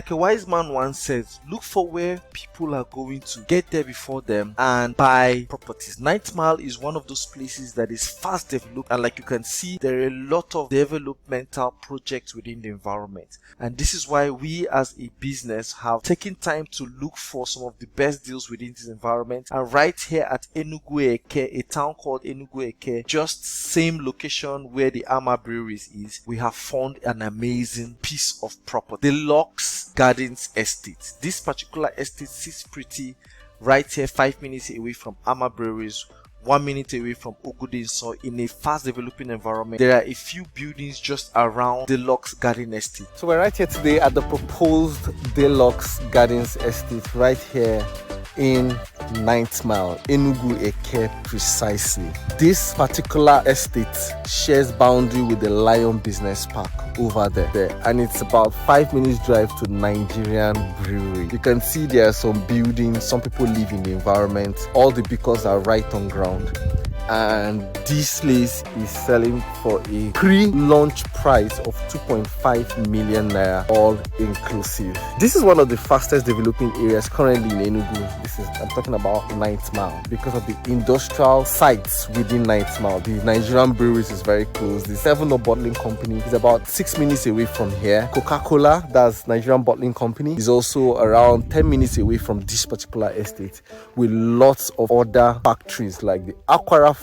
Like a wise man once said, look for where people are going to, get there before them, and buy properties. 9th Mile is one of those places that is fast developed, and like you can see, there are a lot of developmental projects within the environment. And this is why we as a business have taken time to look for some of the best deals within this environment. And right here at Enugu-Eke, a town called Enugu-Eke, just same location where the Ama Breweries is, we have found an amazing piece of property. TheLux Gardens estate. This particular estate sits pretty right here, 5 minutes away from Ama Breweries, 1 minute away from Ugwu Dinso, in a fast developing environment. There are a few buildings just around TheLux Garden Estate. So we're right here today at the proposed TheLux Gardens Estate right here in 9th Mile, Enugu-Eke precisely. This particular estate shares boundary with the Lion Business Park over there, and it's about 5 minutes drive to Nigerian Brewery. You can see there are some buildings, some people live in the environment, all the beacons are right on ground. And this place is selling for a pre-launch price of 2.5 million naira, all inclusive. This is one of the fastest developing areas currently in Enugu. I'm talking about 9th Mile, because of the industrial sites within 9th Mile. The Nigerian Breweries is very close. The 7-Up Bottling Company is about 6 minutes away from here. Coca-Cola, that's Nigerian Bottling Company, is also around 10 minutes away from this particular estate, with lots of other factories like the Aquara,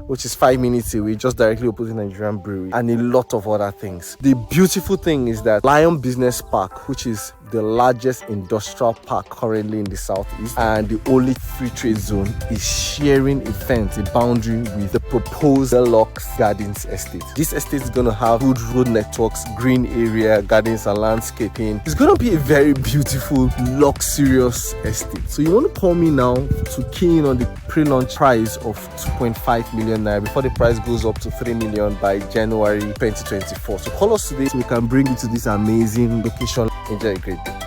which is 5 minutes away, just directly opposite Nigerian Brewery, and a lot of other things. The beautiful thing is that Lion Business Park, which is the largest industrial park currently in the southeast and the only free trade zone, is sharing a fence, a boundary with the proposed TheLux Gardens estate. This estate is going to have good road networks, green area, gardens and landscaping. It's going to be a very beautiful, luxurious estate. So you want to call me now to key in on the pre-launch price of 2.5 million naira before the price goes up to 3 million by January 2024. So call us today so we can bring you to this amazing location. Enjoy a great day.